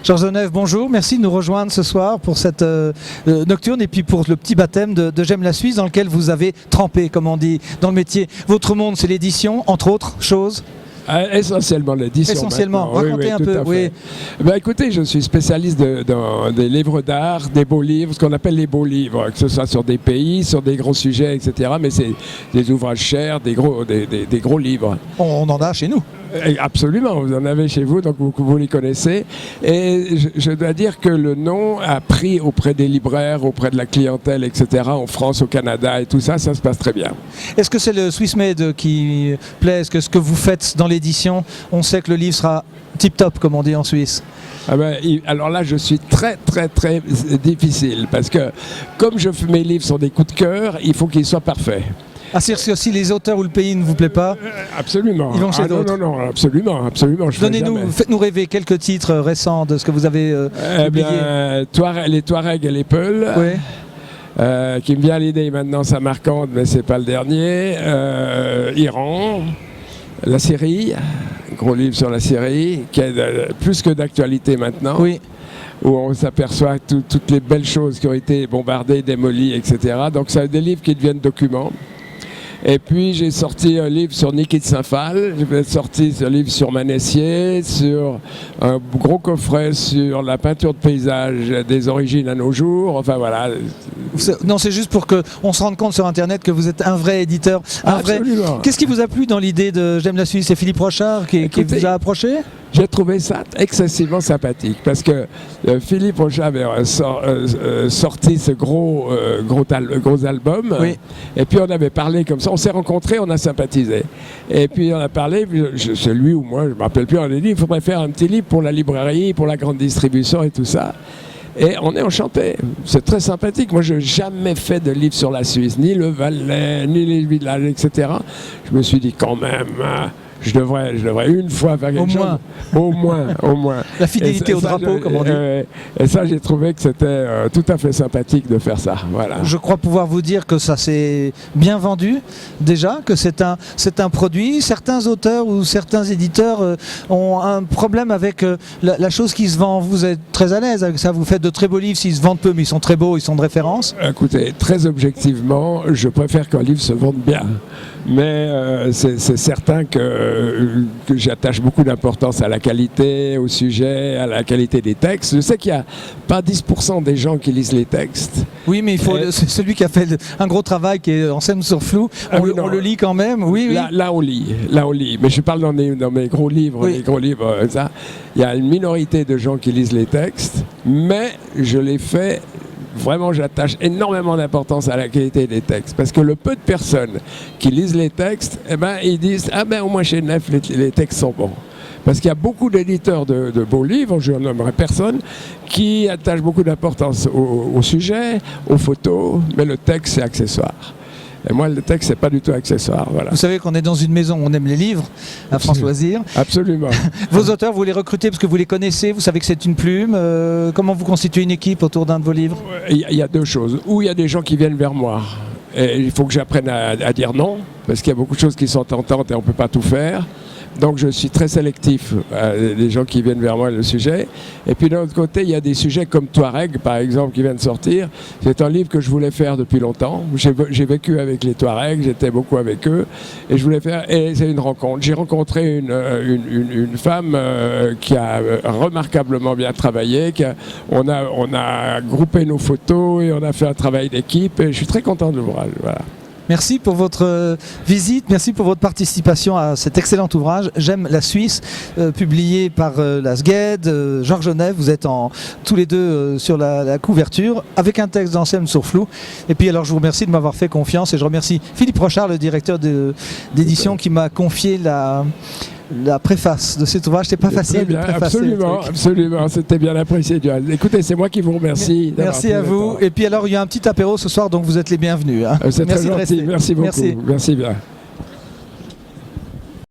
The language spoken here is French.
Georges Deneuve, bonjour, merci de nous rejoindre ce soir pour cette nocturne et puis pour le petit baptême de J'aime la Suisse dans lequel vous avez trempé, comme on dit, dans le métier. Votre monde, c'est l'édition, entre autres choses. Essentiellement l'édition. Essentiellement, racontez un peu. Oui. Ben, écoutez, je suis spécialiste dans des livres d'art, des beaux livres, ce qu'on appelle les beaux livres, que ce soit sur des pays, sur des gros sujets, etc. Mais c'est des ouvrages chers, des gros livres. On en a chez nous. Absolument, vous en avez chez vous, donc vous les connaissez. Et je dois dire que le nom a pris auprès des libraires, auprès de la clientèle, etc. En France, au Canada et tout ça, ça se passe très bien. Est-ce que c'est le Swiss Made qui plaît? Est-ce que ce que vous faites dans l'édition, on sait que le livre sera tip-top, comme on dit en Suisse? Ah ben, alors là, je suis très difficile parce que comme mes livres sont des coups de cœur, il faut qu'ils soient parfaits. Ah, c'est-à-dire que si les auteurs ou le pays ne vous plaît pas, absolument. Ils vont chez d'autres. Non, absolument. Donnez-nous, faites-nous rêver quelques titres récents de ce que vous avez publié. Les Touaregs et les Peuls. Oui. Qui me vient à l'idée maintenant, ça marquante, mais c'est pas le dernier. Iran, la Syrie, gros livre sur la Syrie, qui est plus que d'actualité maintenant. Oui. Où on s'aperçoit toutes les belles choses qui ont été bombardées, démolies, etc. Donc c'est des livres qui deviennent documents. Et puis j'ai sorti un livre sur Niki de Saint-Phal, j'ai sorti un livre sur Manessier, sur un gros coffret sur la peinture de paysage des origines à nos jours, enfin voilà. Non, c'est juste pour qu'on se rende compte sur Internet que vous êtes un vrai éditeur. Absolument. Qu'est-ce qui vous a plu dans l'idée de J'aime la Suisse? C'est Philippe Rochard qui vous a approché? J'ai trouvé ça excessivement sympathique parce que Philippe Rochard avait sorti ce gros album. Oui. Et puis on avait parlé comme ça, on s'est rencontrés, on a sympathisé. Et puis on a parlé, c'est lui ou moi, je ne me rappelle plus, on a dit il faudrait faire un petit livre pour la librairie, pour la grande distribution et tout ça. Et on est enchanté, c'est très sympathique. Moi, je n'ai jamais fait de livre sur la Suisse, ni le Valais, ni les villages, etc. Je me suis dit quand même... Je devrais une fois faire quelque chose. Au moins. La fidélité au drapeau, comme on dit. Et ça, j'ai trouvé que c'était tout à fait sympathique de faire ça. Voilà. Je crois pouvoir vous dire que ça s'est bien vendu, déjà, que c'est un produit. Certains auteurs ou certains éditeurs ont un problème avec la chose qui se vend. Vous êtes très à l'aise avec ça. Vous faites de très beaux livres. S'ils se vendent peu, mais ils sont très beaux, ils sont de référence. Écoutez, très objectivement, je préfère qu'un livre se vende bien. Mais c'est certain que j'attache beaucoup d'importance à la qualité, au sujet, à la qualité des textes. Je sais qu'il n'y a pas 10% des gens qui lisent les textes. Oui, mais c'est celui qui a fait un gros travail qui est en scène sur flou. On le lit quand même. Oui. Là, on lit. Mais je parle dans mes gros livres. Oui. Les gros livres, ça. Il y a une minorité de gens qui lisent les textes, mais je les fais. Vraiment, j'attache énormément d'importance à la qualité des textes. Parce que le peu de personnes qui lisent les textes, ils disent « Ah ben, au moins chez Neuf, les textes sont bons ». Parce qu'il y a beaucoup d'éditeurs de beaux livres, je nommerai personne, qui attachent beaucoup d'importance au sujet, aux photos, mais le texte, c'est accessoire. Et moi, le texte, c'est pas du tout accessoire. Voilà. Vous savez qu'on est dans une maison où on aime les livres, à France Loisirs. Absolument. Vos auteurs, vous les recrutez parce que vous les connaissez, vous savez que c'est une plume. Comment vous constituez une équipe autour d'un de vos livres? Il y a deux choses. Ou il y a des gens qui viennent vers moi. Et il faut que j'apprenne à dire non, parce qu'il y a beaucoup de choses qui sont tentantes et on ne peut pas tout faire. Donc je suis très sélectif des gens qui viennent vers moi le sujet. Et puis d'un autre côté, il y a des sujets comme Touareg, par exemple, qui viennent de sortir. C'est un livre que je voulais faire depuis longtemps. J'ai vécu avec les Touaregs, j'étais beaucoup avec eux. Et je voulais faire... Et c'est une rencontre. J'ai rencontré une femme qui a remarquablement bien travaillé. On a groupé nos photos et on a fait un travail d'équipe. Et je suis très content de l'ouvrage. Voilà. Merci pour votre visite, merci pour votre participation à cet excellent ouvrage « J'aime la Suisse », publié par la SGED, Georges Deneuve. Vous êtes tous les deux sur la couverture, avec un texte d'Anselme Sourflou. Et puis alors je vous remercie de m'avoir fait confiance et je remercie Philippe Rochard, le directeur d'édition, qui m'a confié la préface de cet ouvrage. C'était pas facile de préfacer. Absolument, c'était bien apprécié. Écoutez, c'est moi qui vous remercie. Merci à vous. Et puis alors, il y a un petit apéro ce soir, donc vous êtes les bienvenus. Hein. C'est très gentil. Merci beaucoup. Merci bien.